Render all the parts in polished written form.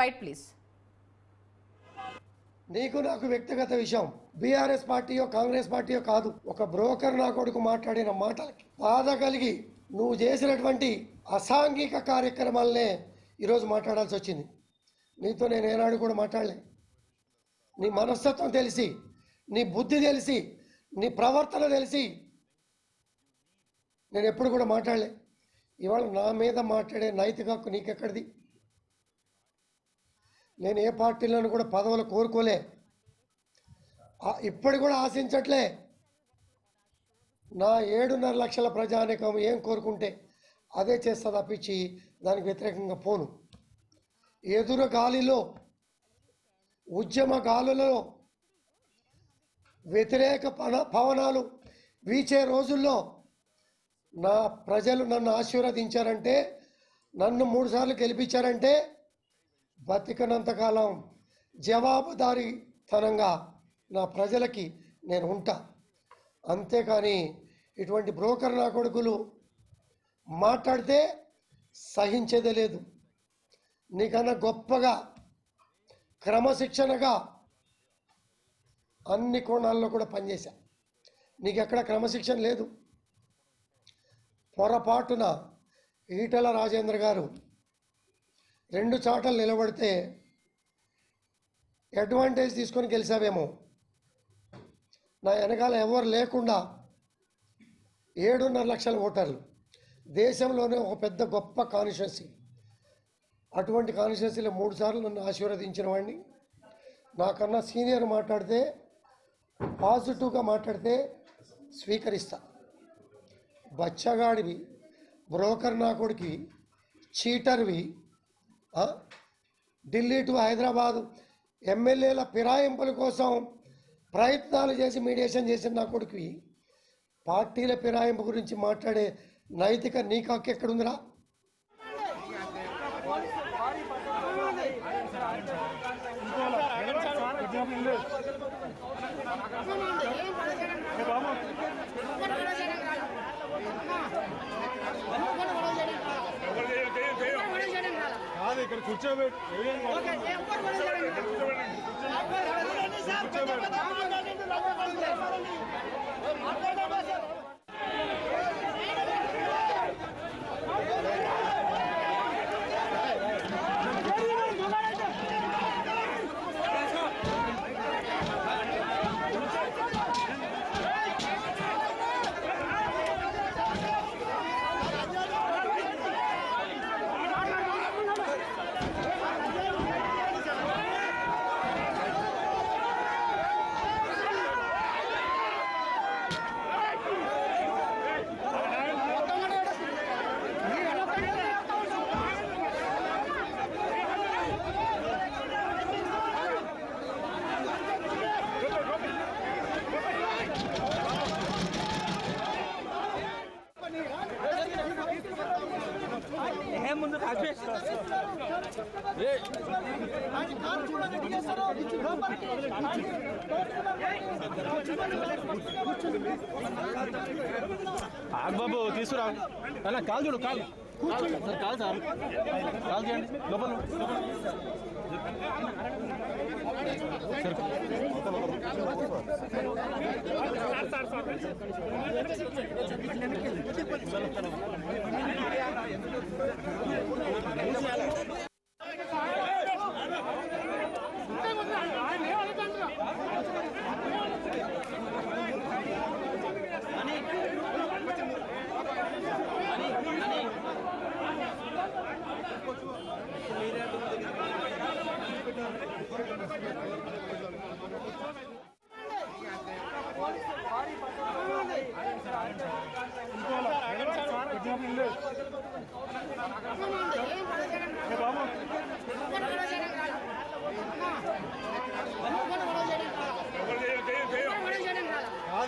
Byte please. నీకు నాకు వ్యక్తిగత విషయం, బీఆర్ఎస్ పార్టీయో కాంగ్రెస్ పార్టీయో కాదు. ఒక బ్రోకర్ నా కొడుకు మాట్లాడిన మాటలకి బాధ కలిగి నువ్వు చేసినటువంటి అసాంఘిక కార్యక్రమాలనే ఈరోజు మాట్లాడాల్సి వచ్చింది. నీతో నేను ఏనాడు కూడా మాట్లాడలే. నీ మనస్తత్వం తెలిసి, నీ బుద్ధి తెలిసి, నీ ప్రవర్తన తెలిసి నేను ఎప్పుడు కూడా మాట్లాడలే. ఇవాళ నా మీద మాట్లాడే నైతిక హక్కు నీకెక్కడిది? నేను ఏ పార్టీలను కూడా పదవులు కోరుకోలే, ఇప్పటి కూడా ఆశించట్లే. నా 7.5 లక్షల ప్రజానీకం ఏం కోరుకుంటే అదే చేస్తా తప్పించి దానికి వ్యతిరేకంగా పోను. ఎదురు గాలిలో, ఉద్యమ గాలులో వ్యతిరేక పవనాలు వీచే రోజుల్లో నా ప్రజలు నన్ను ఆశీర్వదించారంటే, నన్ను 3 సార్లు గెలిపించారంటే బతికనంతకాలం జవాబుదారీతనంగా నా ప్రజలకి నేను ఉంటా. అంతేకాని ఇటువంటి బ్రోకర్ నా కొడుకులు మాట్లాడితే సహించేదే లేదు. నీకన్నా గొప్పగా క్రమశిక్షణగా అన్ని కోణాల్లో కూడా పనిచేశా. నీకు ఎక్కడ క్రమశిక్షణ లేదు. పొరపాటున ఈటల రాజేంద్ర గారు 2 చాటలు నిలబడితే అడ్వాంటేజ్ తీసుకొని గెలిచావేమో. నా వెనకాల ఎవరు లేకుండా 7.5 లక్షల ఓటర్లు, దేశంలోనే ఒక పెద్ద గొప్ప కాన్స్టిట్యున్సీ. అటువంటి కాన్స్టిట్యున్సీలో 3 సార్లు నన్ను ఆశీర్వదించిన వాడిని. నాకన్నా సీనియర్ మాట్లాడితే, పాజిటివ్గా మాట్లాడితే స్వీకరిస్తా. బచ్చగాడివి, బ్రోకర్ నా కొడుకి, చీటర్వి, ఢిల్లీ టు హైదరాబాద్ ఎమ్మెల్యేల ఫిరాయింపుల కోసం ప్రయత్నాలు చేసి మీడియేషన్ చేసిన నా కొడుకువి పార్టీల ఫిరాయింపు గురించి మాట్లాడే నైతిక నీకు హక్కు ఎక్కడుందిరా? ఇక్కడ కూర్చోబెట్టి ముందు బాబు తీసుకురా. అలా కాలు చూడు, కాలు సార్, కాలు సార్, కాలు చేయండి లోపల.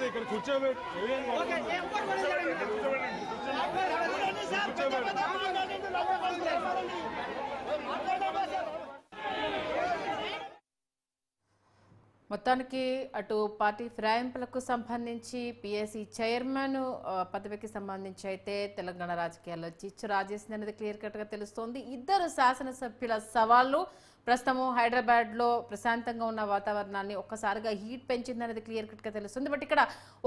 ఇక్కడ కూర్చోబెట్టి మొత్తానికి అటు పార్టీ ఫిరాయింపులకు సంబంధించి పిఎస్సి చైర్మన్ పదవికి సంబంధించి అయితే తెలంగాణ రాజకీయాల్లో చిచ్చు రాజేసింది అనేది క్లియర్ కట్గా తెలుస్తోంది. ఇద్దరు శాసనసభ్యుల సవాళ్లు ప్రస్తుతము హైదరాబాద్లో ప్రశాంతంగా ఉన్న వాతావరణాన్ని ఒక్కసారిగా హీట్ పెంచిందనేది క్లియర్ కట్గా తెలుస్తుంది. బట్ ఇక్కడ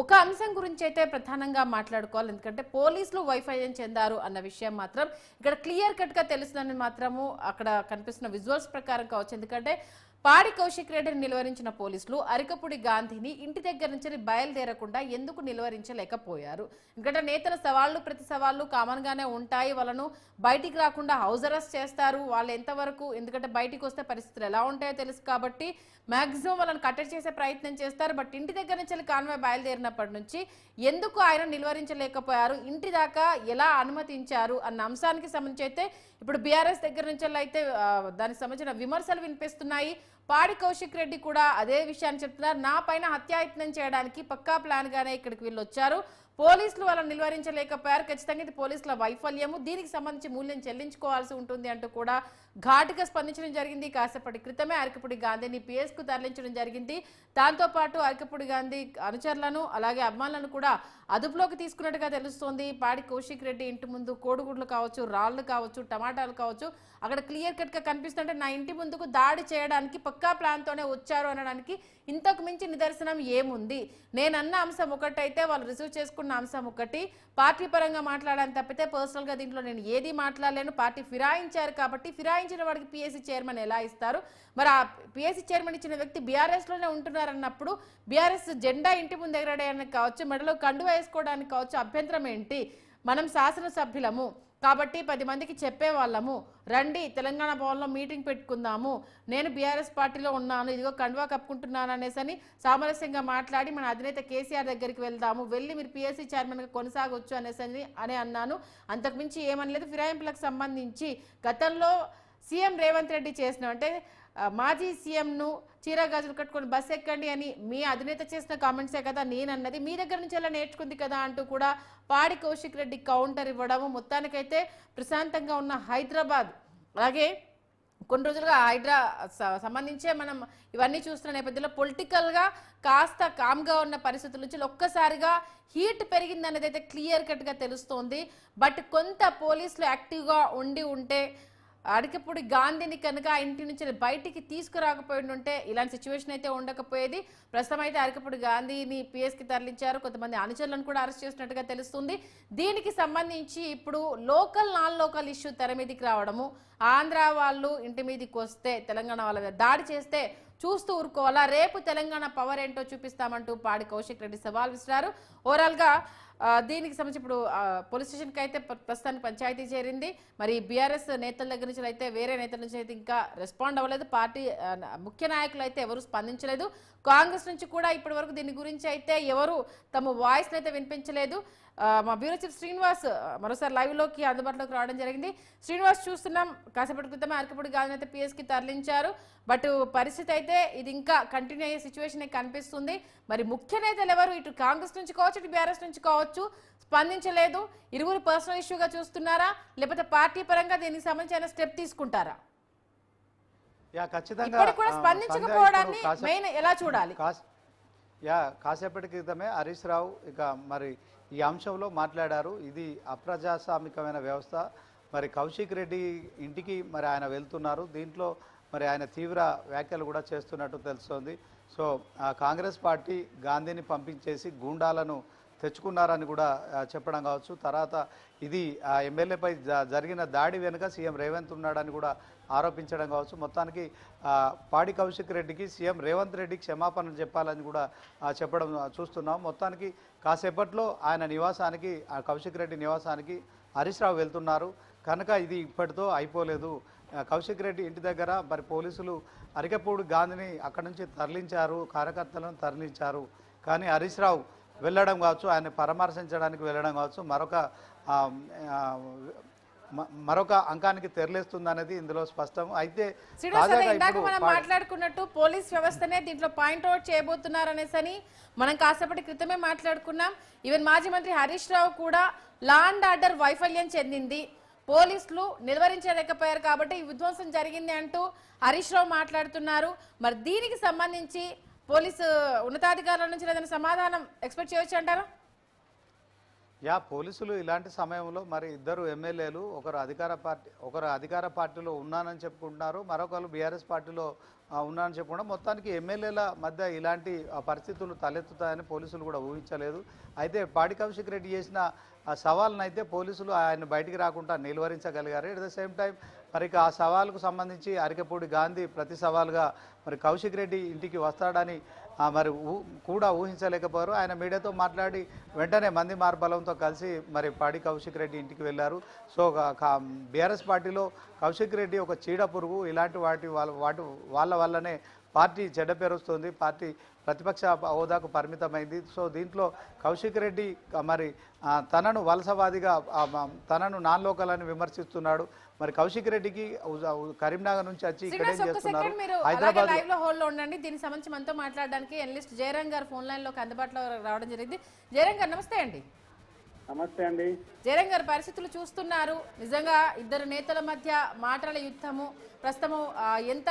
ఒక అంశం గురించి అయితే ప్రధానంగా మాట్లాడుకోవాలి. ఎందుకంటే పోలీసులు వైఫల్యం చెందారు అన్న విషయం మాత్రం ఇక్కడ క్లియర్ కట్గా తెలుస్తుందని మాత్రము అక్కడ కనిపిస్తున్న విజువల్స్ ప్రకారం కావచ్చు. ఎందుకంటే పాడి కౌశిక్ రెడ్డిని నిలువరించిన పోలీసులు అరికపుడి గాంధీని ఇంటి దగ్గర నుంచి బయలుదేరకుండా ఎందుకు నిలువరించలేకపోయారు? ఎందుకంటే నేతల సవాళ్లు ప్రతి సవాళ్లు కామన్ గానే ఉంటాయి. వాళ్ళను బయటికి రాకుండా హౌస్ అరెస్ట్ చేస్తారు. వాళ్ళు ఎంతవరకు, ఎందుకంటే బయటికి వస్తే పరిస్థితులు ఎలా ఉంటాయో తెలుసు కాబట్టి మాక్సిమం వాళ్ళని కట్టడి చేసే ప్రయత్నం చేస్తారు. బట్ ఇంటి దగ్గర నుంచి కాన్వాయ్ బయలుదేరినప్పటి నుంచి ఎందుకు ఆయన నిలువరించలేకపోయారు, ఇంటి దాకా ఎలా అనుమతించారు అన్న అంశానికి సంబంధించి అయితే ఇప్పుడు బీఆర్ఎస్ దగ్గర నుంచి అయితే దానికి సంబంధించిన విమర్శలు వినిపిస్తున్నాయి. పాడి కౌశిక్ రెడ్డి కూడా అదే విషయాన్ని చెప్తున్నారు. నా పైన హత్యాయత్నం చేయడానికి పక్కా ప్లాన్ గానే ఇక్కడికి వీళ్ళు వచ్చారు. పోలీసులు వాళ్ళని నిలువరించలేకపోయారు. ఖచ్చితంగా ఇది పోలీసుల వైఫల్యము, దీనికి సంబంధించి మూల్యం చెల్లించుకోవాల్సి ఉంటుంది అంటూ కూడా ఘాటుగా స్పందించడం జరిగింది. కాసేపటి క్రితమే అరికపుడి గాంధీని పిఎస్కు తరలించడం జరిగింది. దాంతోపాటు అరికపుడి గాంధీ అనుచరులను అలాగే అభిమానులను కూడా అదుపులోకి తీసుకున్నట్టుగా తెలుస్తోంది. పాడి కౌశిక్ రెడ్డి ఇంటి ముందు కోడిగుడ్లు కావచ్చు, రాళ్లు కావచ్చు, టమాటాలు కావచ్చు అక్కడ క్లియర్ కట్గా కనిపిస్తుంటే నా ఇంటి ముందుకు దాడి చేయడానికి పక్కా ప్లాన్తోనే వచ్చారు అనడానికి ఇంతకు మించి నిదర్శనం ఏముంది? నేనన్న అంశం ఒకటైతే వాళ్ళు రిసీవ్ చేసుకున్న అంశం ఒకటి, పార్టీ పరంగా మాట్లాడాలని తప్పితే పర్సనల్గా దీంట్లో నేను ఏది మాట్లాడలేను. పార్టీ ఫిరాయించారు కాబట్టి ఫిరాయించిన వాడికి పిఎస్సి చైర్మన్ ఎలా ఇస్తారు? మరి ఆ పిఎస్సి చైర్మన్ ఇచ్చిన వ్యక్తి బీఆర్ఎస్లోనే ఉంటున్నారన్నప్పుడు బీఆర్ఎస్ జెండా ఇంటి ముందు ఎగరడానికి కావచ్చు, మెడలో కండువా వేసుకోవడానికి కావచ్చు అభ్యంతరం ఏంటి? మనం శాసనసభ్యులము కాబట్టి 10 మందికి చెప్పేవాళ్ళము, రండి తెలంగాణ భవన్లో మీటింగ్ పెట్టుకుందాము, నేను బీఆర్ఎస్ పార్టీలో ఉన్నాను, ఇదిగో కండువా కప్పుకుంటున్నాను అనేసి సామరస్యంగా మాట్లాడి మన అధినేత కేసీఆర్ దగ్గరికి వెళ్దాము, వెళ్ళి మీరు పిఎస్సి చైర్మన్గా కొనసాగొచ్చు అని అన్నాను. అంతకుమించి ఏమనలేదు. ఫిరాయింపులకు సంబంధించి గతంలో సీఎం రేవంత్ రెడ్డి చేసిన, అంటే మాజీ సీఎంను చీర గాజులు కట్టుకొని బస్ ఎక్కండి అని మీ అధినేత చేసిన కామెంట్సే కదా నేనన్నది, మీ దగ్గర నుంచి ఎలా నేర్చుకుంది కదా అంటూ కూడా పాడి కౌశిక్ రెడ్డి కౌంటర్ ఇవ్వడము. మొత్తానికైతే ప్రశాంతంగా ఉన్న హైదరాబాద్, అలాగే కొన్ని రోజులుగా సంబంధించే మనం ఇవన్నీ చూస్తున్న నేపథ్యంలో పొలిటికల్గా కాస్త కామ్గా ఉన్న పరిస్థితుల నుంచి ఒక్కసారిగా హీట్ పెరిగింది అనేది అయితే క్లియర్ కట్గా తెలుస్తోంది. బట్ కొంత పోలీసులు యాక్టివ్గా ఉంటే అరికపుడి గాంధీని కనుక ఇంటి నుంచి బయటికి తీసుకురాకపోయి ఉంటే ఇలాంటి సిచ్యువేషన్ అయితే ఉండకపోయేది. ప్రస్తుతం అయితే అరికపుడి గాంధీని పిఎస్కి తరలించారు. కొంతమంది అనుచరులను కూడా అరెస్ట్ చేసినట్టుగా తెలుస్తుంది. దీనికి సంబంధించి ఇప్పుడు లోకల్ నాన్ లోకల్ ఇష్యూ తెర మీదకి రావడము, ఆంధ్ర వాళ్ళు ఇంటి మీదకి వస్తే తెలంగాణ వాళ్ళ మీద దాడి చేస్తే చూస్తూ ఊరుకోవాలా, రేపు తెలంగాణ పవర్ ఏంటో చూపిస్తామంటూ పాడి కౌశిక్ రెడ్డి సవాల్ విసిరారు. ఓవరాల్గా దీనికి సంబంధించి ఇప్పుడు పోలీస్ స్టేషన్కి అయితే ప్రస్తుతానికి పంచాయతీ చేరింది. మరి బీఆర్ఎస్ నేతల దగ్గర నుంచి అయితే వేరే నేతల నుంచి అయితే ఇంకా రెస్పాండ్ అవ్వలేదు. పార్టీ ముఖ్య నాయకులు అయితే ఎవరు స్పందించలేదు. కాంగ్రెస్ నుంచి కూడా ఇప్పటి వరకు దీని గురించి అయితే ఎవరు తమ వాయిస్ అయితే వినిపించలేదు. మా బ్యూరో చీఫ్ శ్రీనివాస్ మరోసారి లైవ్లోకి అందుబాటులోకి రావడం జరిగింది. శ్రీనివాస్, చూస్తున్నాం కాసేపటి క్రితమే అరికపుడి గాంధీ అయితే పిఎస్కి తరలించారు. బట్ పరిస్థితి అయితే ఇది ఇంకా కంటిన్యూ అయ్యే సిచ్యువేషన్ కనిపిస్తుంది. మరి ముఖ్య నేతలు ఎవరు, ఇటు కాంగ్రెస్ నుంచి కావచ్చు, ఇటు బీఆర్ఎస్ నుంచి కావచ్చు, స్పందించలేదు. ఇరువురు పర్సనల్ ఇష్యూగా చూస్తున్నారా, లేకపోతే పార్టీ పరంగా దీనికి సంబంధించిన స్టెప్ తీసుకుంటారా? ఖచ్చితంగా స్పందించకపోవడాన్ని మెయిన్ ఎలా చూడాలి? కాసేపటి క్రితమే హరీష్ రావు ఇక మరి ఈ అంశంలో మాట్లాడారు. ఇది అప్రజాస్వామికమైన వ్యవస్థ. మరి కౌశిక్ రెడ్డి ఇంటికి మరి ఆయన వెళ్తున్నారు. దీంట్లో మరి ఆయన తీవ్ర వ్యాఖ్యలు కూడా చేస్తున్నట్టు తెలుస్తోంది. సో కాంగ్రెస్ పార్టీ గాంధీని పంపించేసి గూండాలను తెచ్చుకున్నారని కూడా చెప్పడం కావచ్చు. తర్వాత ఇది ఎమ్మెల్యేపై జరిగిన దాడి వెనుక సీఎం రేవంత్ ఉన్నాడని కూడా ఆరోపించడం కావచ్చు. మొత్తానికి పాడి కౌశిక్ రెడ్డికి సీఎం రేవంత్ రెడ్డి క్షమాపణ చెప్పాలని కూడా చెప్పడం చూస్తున్నాం. మొత్తానికి కాసేపట్లో ఆయన నివాసానికి, కౌశిక్ రెడ్డి నివాసానికి హరీష్ రావు వెళ్తున్నారు కనుక ఇది ఇప్పటితో అయిపోలేదు. కౌశిక్ రెడ్డి ఇంటి దగ్గర మరి పోలీసులు అరికపుడి గాంధీని అక్కడి నుంచి తరలించారు, కార్యకర్తలను తరలించారు. కానీ హరీష్ రావు వెళ్ళడం కావచ్చు, ఆయన పరామర్శించడానికి వెళ్ళడం కావచ్చు మరొక అంకానికి తెరలేస్తుంది అనేది ఇందులో స్పష్టం. అయితే మనం మాట్లాడుకున్నట్టు పోలీస్ వ్యవస్థనే దీంట్లో పాయింట్అవుట్ చేయబోతున్నారనేసని మనం కాసేపటి క్రితమే మాట్లాడుకున్నాం. ఈవెన్ మాజీ మంత్రి హరీష్ రావు కూడా లా అండ్ ఆర్డర్ వైఫల్యం చెందింది, పోలీసులు నిలువరించలేకపోయారు కాబట్టి ఈ విధ్వంసం జరిగింది అంటూ హరీష్ రావు మాట్లాడుతున్నారు. మరి దీనికి సంబంధించి పోలీసు ఉన్నతాధికారుల నుంచి ఏదైనా సమాధానం ఎక్స్పెక్ట్ చేయొచ్చు అంటారా? పోలీసులు ఇలాంటి సమయంలో మరి ఇద్దరు ఎమ్మెల్యేలు ఒకరు అధికార పార్టీలో ఉన్నానని చెప్పుకుంటున్నారు, మరొకరు బీఆర్ఎస్ పార్టీలో ఉన్నానని చెప్పుకుంటాం. మొత్తానికి ఎమ్మెల్యేల మధ్య ఇలాంటి పరిస్థితులు తలెత్తుతాయని పోలీసులు కూడా ఊహించలేదు. అయితే పాడి కౌశిక్ రెడ్డి చేసిన ఆ సవాల్ని అయితే పోలీసులు ఆయన బయటికి రాకుండా నిలువరించగలిగారు. ఎట్ ద సేమ్ టైం మరి ఆ సవాలుకు సంబంధించి అరికెపూడి గాంధీ ప్రతి సవాల్గా మరి కౌశిక్ రెడ్డి ఇంటికి వస్తాడని మరి కూడా ఊహించలేకపోయారు. ఆయన మీడియాతో మాట్లాడి వెంటనే మంది మార్బలంతో కలిసి మరి పాడి కౌశిక్ రెడ్డి ఇంటికి వెళ్ళారు. సో బీఆర్ఎస్ పార్టీలో కౌశిక్ రెడ్డి ఒక చీడ పురుగు, ఇలాంటి వాళ్ళ వల్లనే పార్టీ చెడ్డ పేరు వస్తుంది, పార్టీ ప్రతిపక్ష హోదాకు పరిమితమైంది. సో దీంట్లో కౌశిక్ రెడ్డి మరి తనను వలసవాదిగా తనను నాన్ లోకల్ అని విమర్శిస్తున్నాడు. మరి కౌశిక్ రెడ్డికి కరీంనగర్ నుంచి వచ్చి ఇక్కడ ఏం చేస్తున్నారు, హైదరాబాద్ లైవ్ లో హోల్డ్ లో ఉండండి. దీనికి సంబంధించి మనతో మాట్లాడడానికి ఎనలిస్ట్ జయరాం గారు ఫోన్ లైన్ లోకి అందుబాటులో రావడం జరిగింది. జయరాం గారు నమస్తే అండి. నమస్తే అండి. జయరాం గారు, పరిస్థితులు చూస్తున్నారు, నిజంగా ఇద్దరు నేతల మధ్య మాటల యుద్ధము ప్రస్తుతము ఎంత